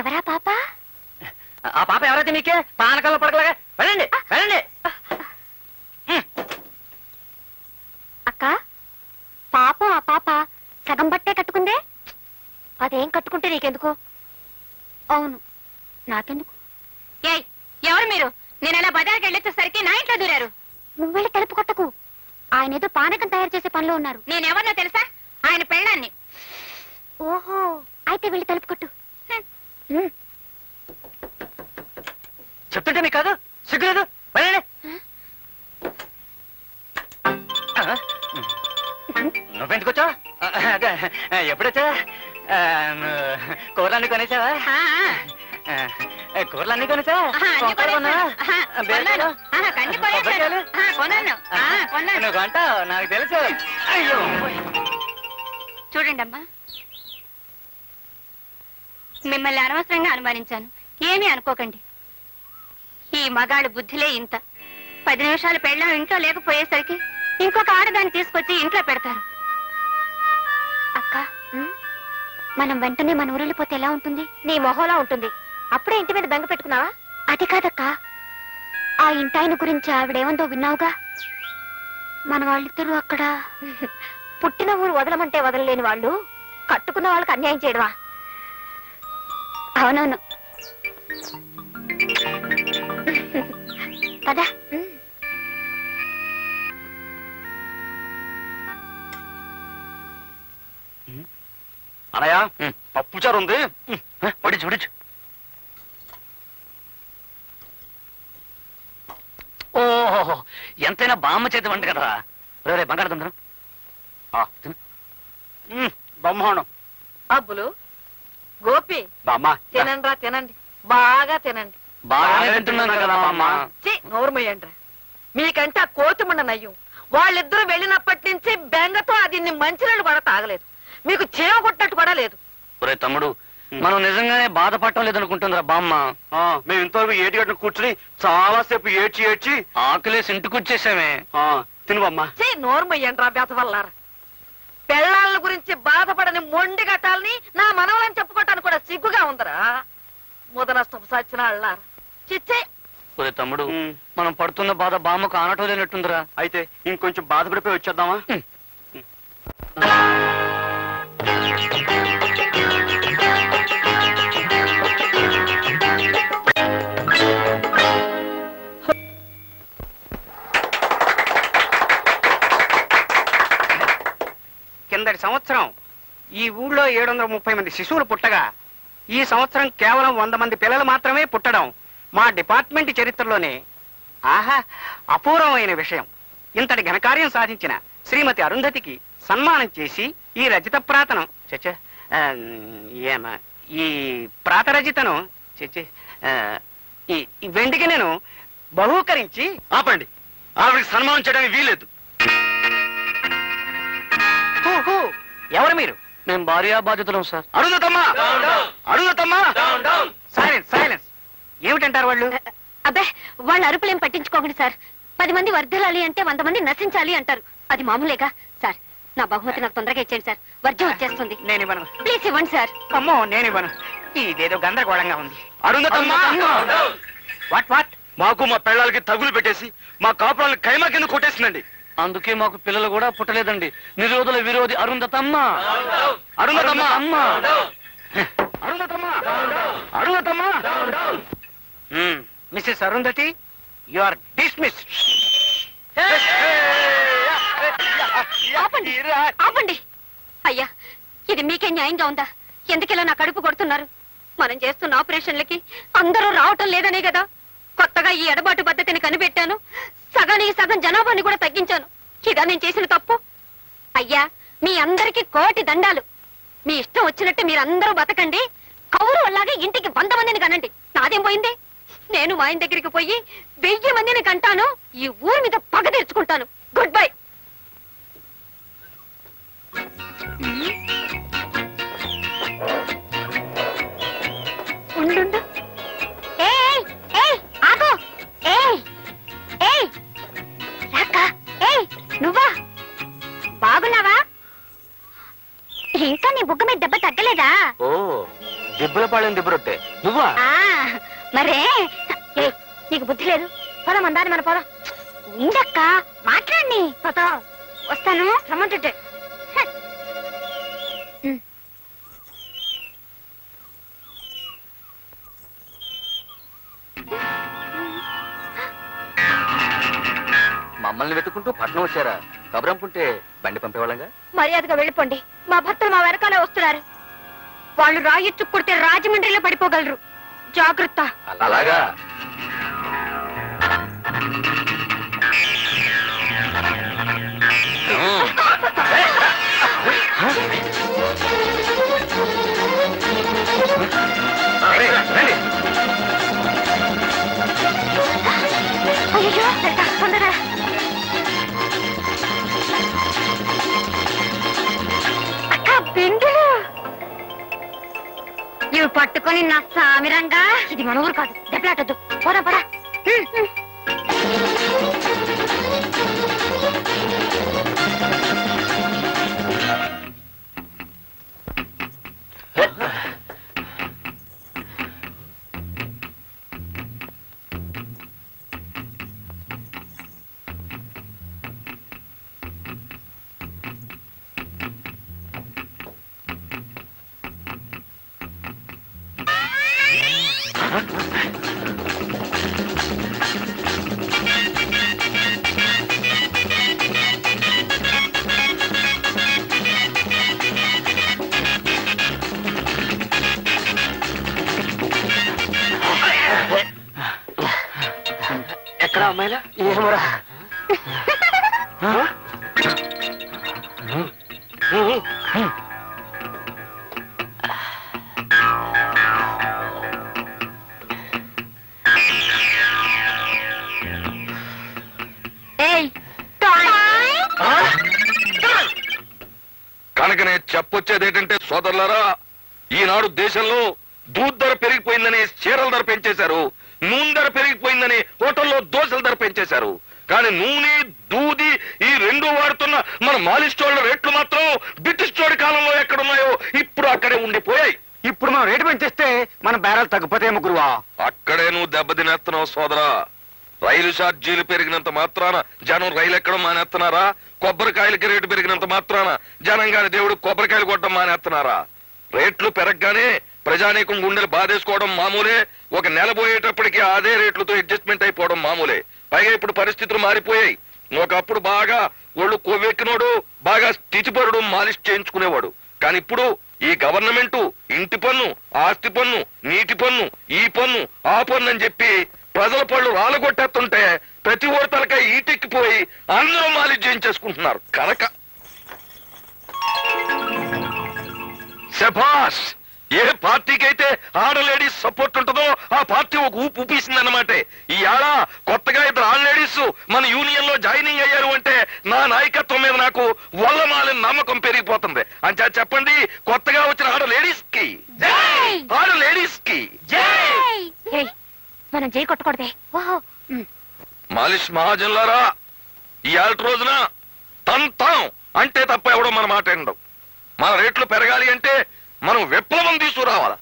D: ఎవరా పాప?
E: ఆ పాప ఎవరైతే మీకే పానకాల్లో పడకలాగా. వెళ్ళండి వెళ్ళండి.
D: అక్క, పాపం ఆ పాప సగం బట్టే కట్టుకుందే. అదేం కట్టుకుంటే నీకెందుకు? అవును, నాకెందుకు? ఏయ్, ఎవరు మీరు? నేను అలా బజార్కి వెళ్ళేసరికి నా ఇంట్లో దూరారు. నువ్వు వెళ్ళి తలుపు కొట్టకు. ఆయన ఏదో పానకం తయారు చేసే పనిలో ఉన్నారు. నేనెవరినో తెలుసా? ఆయన పెళ్ళాన్ని. ఓహో, అయితే వెళ్ళి తలుపు కొట్టు.
E: చెప్తుంటే మీకు కాదు, సిగ్గులేదు. వెళ్ళండి. నువ్వెందుకొచ్చా? ఎప్పుడొచ్చా? కూరలన్నీ కొనేసావా?
C: కూరలు అన్ని కొనేసా కొంటావు నాకు తెలుసు. అయ్యో
D: చూడండి అమ్మా, మిమ్మల్ని అనవసరంగా అనుమానించాను, ఏమీ అనుకోకండి. ఈ మగాళ్ళ బుద్ధిలే ఇంత. 10 నిమిషాలు పెళ్ళాం ఇంట్లో లేకపోయేసరికి ఇంకొక ఆడదాన్ని తీసుకొచ్చి ఇంట్లో పెడతారు. అక్క, మనం వెంటనే మన ఊరెళ్ళిపోతే ఎలా ఉంటుంది? నీ మొహంలా ఉంటుంది. అప్పుడే ఇంటి మీద బెంగ పెట్టుకున్నావా? అది కాదక్క, ఆ ఇంటాయన గురించి ఆవిడేమందో విన్నావుగా? మన వాళ్ళిద్దరూ అక్కడ పుట్టిన ఊరు వదలమంటే వదలలేని వాళ్ళు కట్టుకున్న వాళ్ళకి అన్యాయం చేయడమా? అవునవును కదా.
E: అనయా పప్పుచారు ఉంది, వడిచు వడిచు. ఓహో, ఎంతైనా బామ్మ చేతి వంట కదరా. రే బంగాళదుంప బ్రహ్మాండం.
B: అబ్బులు, గోపి,
E: బామ్మ
B: తినండి రా, తినండి, బాగా తినండి.
E: బాగానే తింటున్నాను కదా బామ్మ.
B: నోరుమయ్యండి రా. మీకంటే ఆ కోతిమండ నయ్యం. వాళ్ళిద్దరూ వెళ్ళినప్పటి నుంచి బెంగతో అది మంచినీళ్ళు కూడా తాగలేదు. మీకు చీమ కొట్టినట్టు కూడా లేదు.
E: ఒరే తమ్ముడు, మనం నిజంగానే బాధపడటం లేదనుకుంటుందిరా బామ్మ. మేము ఇంతవరకు ఏటిగట్టును కూర్చుని చాలా సేపు ఏడ్చి ఏడ్చి ఆకలేసి ఇంటికి వచ్చేసామే. తిను బామ్మ.
B: నోరుమయ్యండి రా బెతవల్లారా. పెళ్ళాళ్ళ గురించి బాధపడని మొండి గట్టాలని నా మనవలని చెప్పుకోవటానికి కూడా సిగ్గుగా ఉందరా. ముదనష్టం సచ్చిన అళ్ళారా. చిచ్చే.
E: ఒరే తమ్ముడు, మనం పడుతున్న బాధ బామ్మకు ఆనటం లేనట్టుందిరా. అయితే ఇంకొంచెం బాధపడిపోయి వచ్చేద్దామా?
C: కిందటి సంవత్సరం ఈ ఊళ్ళో 730 మంది శిశువులు పుట్టగా ఈ సంవత్సరం కేవలం 100 మంది పిల్లలు మాత్రమే పుట్టడం మా డిపార్ట్మెంట్ చరిత్రలోనే ఆహా అపూర్వమైన విషయం. ఇంతటి ఘనకార్యం సాధించిన శ్రీమతి అరుంధతికి సన్మానం చేసి ఈ రజిత ప్రాతనం ఈ ప్రాతరజితను ఈ వెండికి నేను బహూకరించి.
E: ఆపండి, ఆవిడికి సన్మానం చేయడానికి వీలేదు.
C: ఎవరు మీరు?
E: మేము భార్యా బాధితులం సార్.
C: అరుంధతమ్మా, అరుంధతమ్మా. Silence, silence. ఏమిటంటారు వాళ్ళు?
D: అబ్బే, వాళ్ళ అరుపులేం పట్టించుకోకండి సార్. 10 మంది వర్ధిల్లాలి అంటే 100 మంది నశించాలి అంటారు. అది మామూలేగా సార్. నా బహుమతి నాకు తొందరగా ఇచ్చేయండి సార్, వర్జం వచ్చేస్తుంది.
C: నేను ఇవ్వను.
D: ప్లీజ్ ఇవ్వండి సార్.
C: అమ్మో, నేను ఇవ్వను. ఇదేదో గందరగోళంగా ఉంది. అరుంధతమ్మా, వాట్ వాట్?
E: మాకు మా పెళ్ళాలకి తగులు పెట్టేసి మా కాపురాలను కైమా కింద కొట్టేసిందండి. అందుకే మాకు పిల్లలు కూడా పుట్టలేదండి. నిరోధుల విరోధి అరుంధతమ్మ, అరుంధతమ్మ, అరుంధతమ్మ, అరుంధతమ్మ.
C: Mrs Arundhati, you are dismissed.
D: ఆపండి, ఆపండి. అయ్యా, ఇది మీకే న్యాయంగా ఉందా? ఎందుకిలా నా కడుపు కొడుతున్నారు? మనం చేస్తున్న ఆపరేషన్లకి అందరూ రావటం లేదనే కదా కొత్తగా ఈ ఎడబాటు పద్ధతిని కనిపెట్టాను. సగానికి సగం జనాభాని కూడా తగ్గించాను. ఇదా నేను చేసిన తప్పు? అయ్యా, మీ అందరికీ కోటి దండాలు. మీ ఇష్టం వచ్చినట్టు మీరందరూ బతకండి. కౌరు అలాగే ఇంటికి 100 మందిని కనండి. నాదేం పోయింది? నేను మా ఆయన దగ్గరికి పోయి 1000 మందిని కంటాను. ఈ ఊరి మీద పగ తెచ్చుకుంటాను. Good bye. ఉండు. ఆగో. నువ్వా? బాగున్నావా? ఇంకా నీ బుగ్గ మీద దెబ్బ తగ్గలేదా?
E: ఓ, దెబ్బల పాళెం దెబ్బరొట్టే నువ్వా?
D: మరే, నీకు బుద్ధి లేదు. పోదాం, అందాన్ని మన పోదాం. ఉండక్క, మాట్లాడి పోతా. వస్తాను, రమ్మంటుంటే.
E: మమ్మల్ని వెతుకుంటూ పట్నం వచ్చారా? కబరంపుంటే బండి పంపేవాళ్ళంగా.
D: మర్యాదగా వెళ్ళిపోండి. మా భర్తలు మా వెనకాలే వస్తున్నారు. వాళ్ళు రాయొచ్చు కొడితే రాజమండ్రిలో పడిపోగలరు. జాగ్రత్త.
E: అలాగా? రండి.
D: పట్టుకొని నా సామిరంగా ఇది మన ఊరు కాదు దెబ్బలాటొద్దు పోరా పోరా
C: ఎక్కడ అమ్మాయిలా ఏమరా
H: కనుక నేను చెప్పొచ్చేది ఏంటంటే సోదరులారా, ఈనాడు దేశంలో దూద్ ధర పెరిగిపోయిందని చీరల ధర పెంచేశారు, నూనె ధర పెరిగిపోయిందని హోటల్లో దోశల ధర పెంచేశారు. కానీ నూనె దూది ఈ రెండు వాడుతున్న మన మాలిస్టోళ్ల రేట్లు మాత్రం బ్రిటిష్ చోడి కాలంలో ఎక్కడున్నాయో ఇప్పుడు అక్కడే ఉండిపోయాయి.
C: ఇప్పుడు మనం రేటు పెంచేస్తే మన బేరాలు తగ్గిపోతాయేమో గురువా.
H: అక్కడే నువ్వు దెబ్బతినేస్తున్నావు సోదరా. రైలు ఛార్జీలు పెరిగినంత మాత్రాన జనం రైలు ఎక్కడం మానేస్తున్నారా? కొబ్బరికాయలకి రేటు పెరిగినంత మాత్రాన జనం గాని దేవుడు కొబ్బరికాయలు కొట్టడం మానేస్తున్నారా? రేట్లు పెరగగానే ప్రజానీకం గుండెలు బాధేసుకోవడం మామూలే. ఒక నెల పోయేటప్పటికి అదే రేట్లతో అడ్జస్ట్మెంట్ అయిపోవడం మామూలే. పైగా ఇప్పుడు పరిస్థితులు మారిపోయాయి. ఒకప్పుడు బాగా ఒళ్ళు కొవ్వెక్కినోడు బాగా స్థితిపరుడు మాలిష్ చేయించుకునేవాడు. కానీ ఇప్పుడు ఈ గవర్నమెంట్ ఇంటి పన్ను, ఆస్తి పన్ను, నీటి పన్ను, ఈ పన్ను, ఆ పన్ను అని చెప్పి ప్రజల పళ్ళు రాలగొట్టేస్తుంటే ప్రతి ఓటలకై ఈటెక్కిపోయి అందరూ మాలిష్ చేయించేసుకుంటున్నారు. కనుక శభాష్, ఏ పార్టీకైతే ఆడ లేడీస్ సపోర్ట్ ఉంటుందో ఆ పార్టీ ఒక ఊపు ఊపేసిందన్నమాట. ఈ ఏళ కొత్తగా ఇద్దరు ఆడ లేడీస్ మన యూనియన్ లో జాయినింగ్ అయ్యారు అంటే నా నాయకత్వం మీద నాకు వల్లమాలిన నమ్మకం పెరిగిపోతుంది. అంచా చెప్పండి, కొత్తగా వచ్చిన ఆడ లేడీస్ కి, ఆడ లేడీస్ కి
D: మనం జై కొట్టకూడదే.
H: మాలిష్ మహాజన్లారా, ఈ ఏళ్ళ రోజున తంతాం అంటే తప్ప ఎవడో మన మాట వినడం. మన రేట్లు పెరగాలి అంటే మనం విప్లవం తీసుకురావాలా,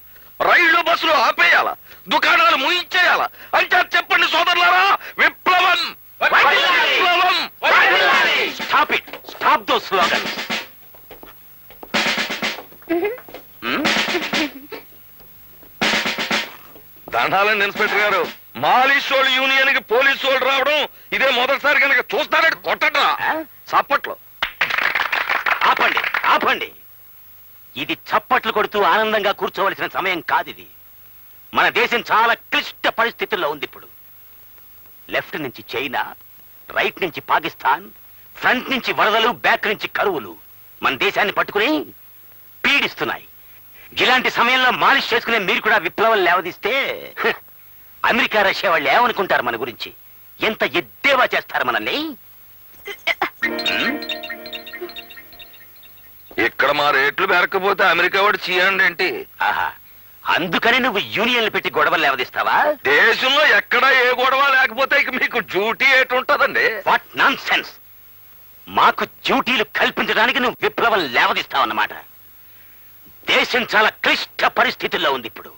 H: రైళ్లు బస్సులు ఆపేయాలా, దుకాణాలు ముయించేయాలా. అంటే చెప్పండి సోదరులారా, విప్లవం విప్లవం.
E: Stop it, stop those slogans.
H: దండాలండి ఇన్స్పెక్టర్ గారు. మాలిష్ వాళ్ళు యూనియన్ కి పోలీసు వాళ్ళు రావడం ఇదే మొదటిసారి కనుక చూస్తారంటే కొట్టడా చప్పట్లు.
E: ఆపండి ఆపండి, ఇది చప్పట్లు కొడుతూ ఆనందంగా కూర్చోవలసిన సమయం కాదిది. మన దేశం చాలా క్లిష్ట పరిస్థితుల్లో ఉంది ఇప్పుడు. లెఫ్ట్ నుంచి చైనా, రైట్ నుంచి పాకిస్తాన్, ఫ్రంట్ నుంచి వరదలు, బ్యాక్ నుంచి కరువులు మన దేశాన్ని పట్టుకుని పీడిస్తున్నాయి. ఇలాంటి సమయంలో మాలిష్ చేసుకునే మీరు కూడా విప్లవం లేవదీస్తే అమెరికా, రష్యా వాళ్ళు ఏమనుకుంటారు మన గురించి? ఎంత ఎద్దేవా చేస్తారు మనల్ని.
H: ఇక్కడ మా రేట్లు పెరగకపోతే అమెరికా వాడు చేయండి ఏంటి?
E: ఆహా, అందుకని నువ్వు యూనియన్లు పెట్టి గొడవలు లేవదీస్తావా?
H: దేశంలో ఎక్కడా ఏ గొడవ లేకపోతే ఇక మీకు డ్యూటీ ఏటుంటదండి?
E: What nonsense. మాకు డ్యూటీలు కల్పించడానికి నువ్వు విప్లవం లేవదీస్తావన్నమాట. దేశం చాలా క్లిష్ట పరిస్థితుల్లో ఉంది ఇప్పుడు.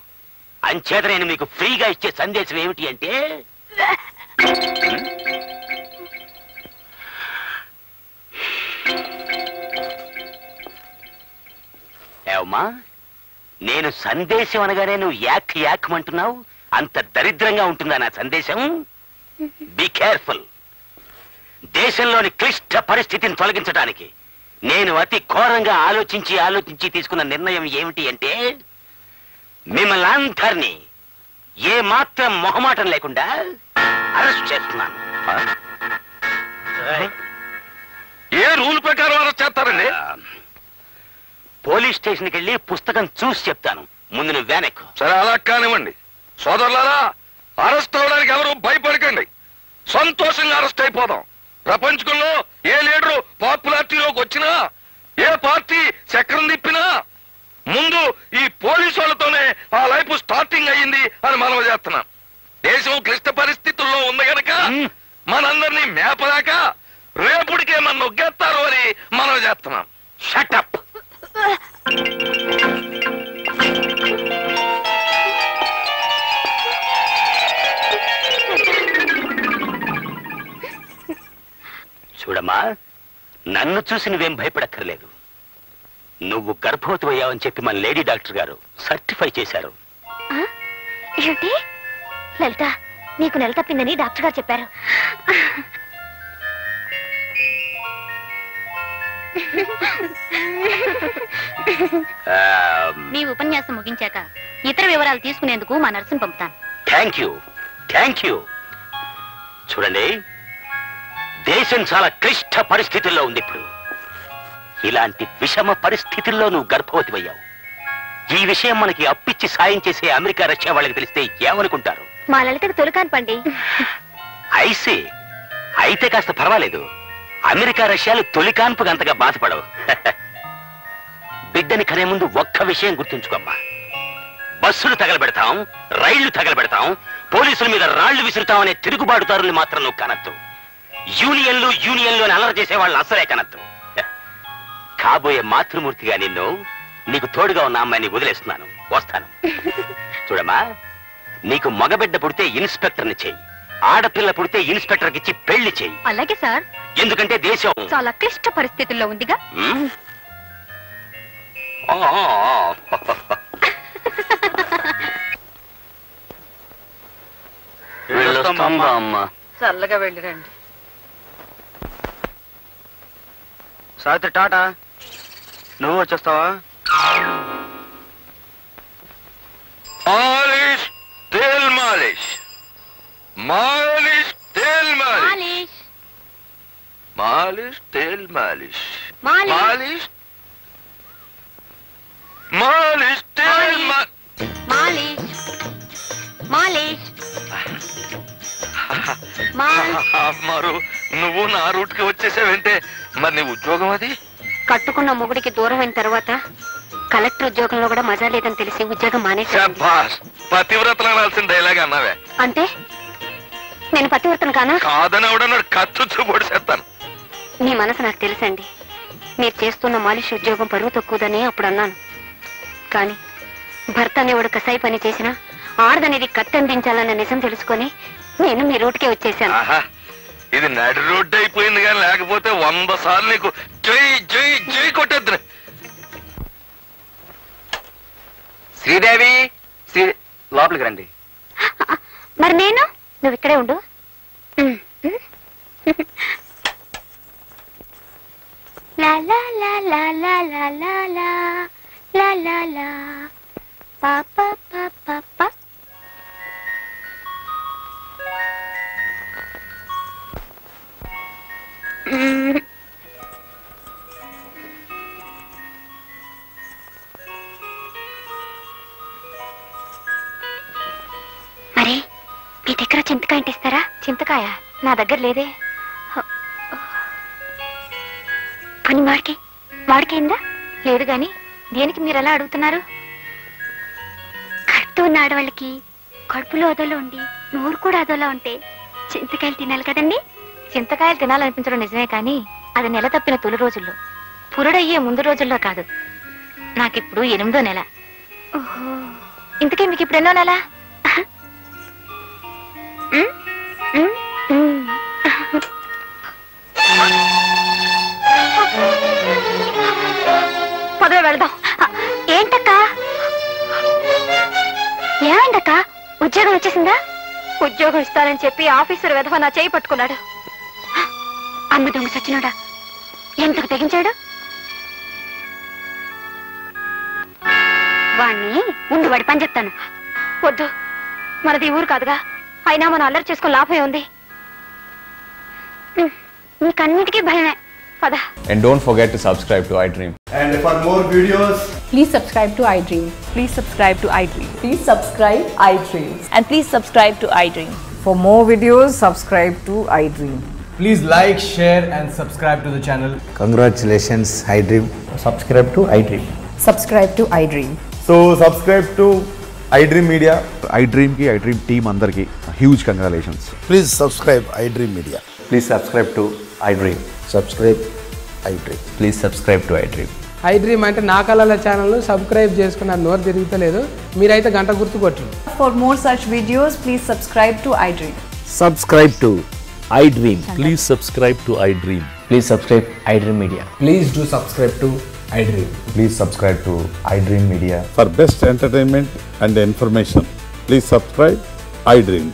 E: అంచేత నేను మీకు ఫ్రీగా ఇచ్చే సందేశం ఏమిటి అంటే, ఏమా నేను సందేశం అనగానే నువ్వు యాక్ యాక్మంటున్నావు? అంత దరిద్రంగా ఉంటుందా నా సందేశం? Be careful. దేశంలోని క్లిష్ట పరిస్థితిని తొలగించడానికి నేను అతి ఘోరంగా ఆలోచించి తీసుకున్న నిర్ణయం ఏమిటి అంటే, మిమ్మల్ని అందరినీ ఏ మాత్రం మొహమాటం లేకుండా అరెస్ట్ చేస్తున్నాను.
H: ఏ రూల్ ప్రకారం అరెస్ట్ చేస్తారండి?
E: పోలీస్ స్టేషన్కి వెళ్ళి పుస్తకం చూసి చెప్తాను. ముందు నువ్వు వెనక్కు.
H: సరే, అలా కానివ్వండి. సోదరులారా, అరెస్ట్ అవడానికి ఎవరు భయపడకండి. సంతోషంగా అరెస్ట్ అయిపోదాం. ప్రపంచంలో ఏ లీడరు పాపులారిటీలోకి వచ్చినా, ఏ పార్టీ చక్రం తిప్పినా ముందు ఈ పోలీసు వాళ్ళతోనే ఆ రిపోర్టింగ్ అయ్యింది అని మనం చేస్తున్నాం. దేశం క్లిష్ట పరిస్థితుల్లో ఉంది గనక మనందరినీ మేపలేక రేపుడికే మన నొగ్గేస్తారు అని మనం చేస్తున్నాం.
E: షటప్. చూడమ్మా, నన్ను చూసి నువ్వేం భయపడక్కర్లేదు. నువ్వు గర్భవతి అయ్యావని చెప్పి మన లేడీ డాక్టర్ గారు సర్టిఫై చేశారు.
D: ఏమిటి లలిత, నీకు నెల తప్పిందని డాక్టర్ గారు చెప్పారు. మీ ఉపన్యాసం ముగించాక ఇతర వివరాలు తీసుకునేందుకు మా నర్సును పంపుతాను.
E: Thank you. చూడండి, దేశం చాలా క్లిష్ట పరిస్థితుల్లో ఉంది ఇప్పుడు. ఇలాంటి విషమ పరిస్థితుల్లో నువ్వు గర్భవతి అయ్యావు. ఈ విషయం మనకి అప్పిచ్చి సాయం చేసే అమెరికా, రష్యా వాళ్ళకి తెలిస్తే ఏమనుకుంటారు?
D: మా లలితకు తొలికాను పండి.
E: ఐసీ అయితే కాస్త పర్వాలేదు. అమెరికా, రష్యాలు తొలికాన్పుగా అంతగా బాధపడవు. బిడ్డని కనే ముందు ఒక్క విషయం గుర్తుంచుకోమ్మా. బస్సులు తగలబెడతాం, రైళ్లు తగలబెడతాం, పోలీసుల మీద రాళ్లు విసురుతాం అనే తిరుగుబాటుదారుల్ని మాత్రం నువ్వు కనద్దు. యూనియన్లు అని అల్లరి చేసే వాళ్ళు అసలే కనద్దు. కాబోయే మాతృమూర్తిగా నీకు తోడుగా ఉన్న అమ్మాయిని వదిలేస్తున్నాను. వస్తాను. చూడమ్మా, నీకు మగబిడ్డ పుడితే ఇన్స్పెక్టర్ని చెయ్యి, ఆడపిల్ల పుడితే ఇన్స్పెక్టర్కి ఇచ్చి పెళ్లి చెయ్యి.
D: అలాగే సార్.
E: ఎందుకంటే దేశం
D: చాలా క్లిష్ట పరిస్థితుల్లో ఉందిగా.
B: చల్లగా వెళ్ళిరండి.
F: సావిత్రి టాటా, నువ్వు వచ్చేస్తావా?
H: మాలిష్ తేల్ మాలిష్, మాలిష్ తేల్ మాలిష్, మాలిష్ తేల్ మాలిష్, మాలిష్ మాలిష్ తేల్
D: మాలిష్ మాలిష్.
H: మరు నువ్వు నా రూట్ కి వచ్చేసావంటే మరి నీ ఉద్యోగం అది?
D: కట్టుకున్న మొగుడికి దూరం అయిన తర్వాత కలెక్టర్ ఉద్యోగంలో కూడా మజా లేదని తెలిసి ఉద్యోగం మానేశాను.
H: పతివ్రతలు అనాల్సిన డైలాగ్ అన్నావే.
D: అంటే నేను పతివ్రతను కానా?
H: కాదని ఎవడన్నాడు? కత్తుచ్చు పొడిసేస్తాను.
D: మీ మనసు నాకు తెలుసండి. మీరు చేస్తున్న మాలిష్ ఉద్యోగం పరువు తక్కువదని అప్పుడు అన్నాను. కానీ భర్త అనేవాడు కసాయి పని చేసినా ఆడదనేది కత్తందించాలన్న నిజం తెలుసుకొని నేను మీ రూట్కే వచ్చేసాను.
H: ఇది నడి రోడ్డు అయిపోయింది కానీ లేకపోతే 100 సార్లు నీకు జై జై జై కొట్టేద్దు.
F: శ్రీదేవి, లోపలికి రండి.
D: మరి నేను? నువ్వు ఇక్కడే ఉండు. లా లా లా లా లా లా లా లా లా లా లా పా పా పా పా పా. మరి మీ దగ్గర చింతకాయ ఇంటిస్తారా? చింతకాయ నా దగ్గర లేదే. పని వాడికైందా? లేదు గాని దేనికి మీరు ఎలా అడుగుతున్నారు? కడుతూ ఉన్న ఆడవాళ్ళకి కడుపులో అదోలో ఉండి నోరు కూడా అదోలా ఉంటే చింతకాయలు తినాలి కదండి. చింతకాయలు తినాలనిపించడం నిజమే కానీ అది నెల తప్పిన తొలి రోజుల్లో, పురుడయ్యే ముందు రోజుల్లో కాదు. నాకిప్పుడు 8వ నెల. ఓహో, ఇంతకీ మీకు ఇప్పుడు ఎన్నో నెల? పదవి వెళదాం. ఏంటక్క? ఏమైందక్క? ఉద్యోగం వచ్చేసిందా? ఉద్యోగం ఇస్తానని చెప్పి ఆఫీసర్ వెధవ నా చేయి పట్టుకున్నాడు. అమ్మ దొంగ సచ్చినాడా, ఎంతకు తెగించాడు? వాణ్ణి ఉండి వాడి పని చెప్తాను. వద్దు, మనది ఊరు కాదుగా. అయినా మనం అల్లరి చేసుకుని లాభమే ఉంది. నీకన్నిటికీ భయమే. పద.
J: And don't forget to subscribe to iDream.
K: And for more videos,
L: please subscribe to iDream.
M: Please subscribe to iDream.
L: Please subscribe iDream.
M: And please subscribe to iDream.
L: For more videos, subscribe to iDream.
K: please like, share and subscribe to the channel.
N: Congratulations, iDream.
K: Subscribe to iDream.
L: Subscribe to iDream.
K: So subscribe to
N: iDream Media. iDream team andarki huge congratulations.
O: Please subscribe iDream Media.
J: Please subscribe to iDream.
O: Subscribe iDream.
J: Please subscribe to iDream.
P: iDream అంటే నా కళల channel subscribe చేసుకున్న నోరు తిరుగుతలేదు మీరైతే గంట గుర్తు కొట్టండి.
L: For more such videos, please subscribe to iDream.
Q: Subscribe to iDream. Please subscribe to iDream.
J: Please subscribe iDream Media.
K: Please do subscribe to iDream.
J: Please subscribe to iDream Media.
I: For best entertainment and information, please subscribe iDream.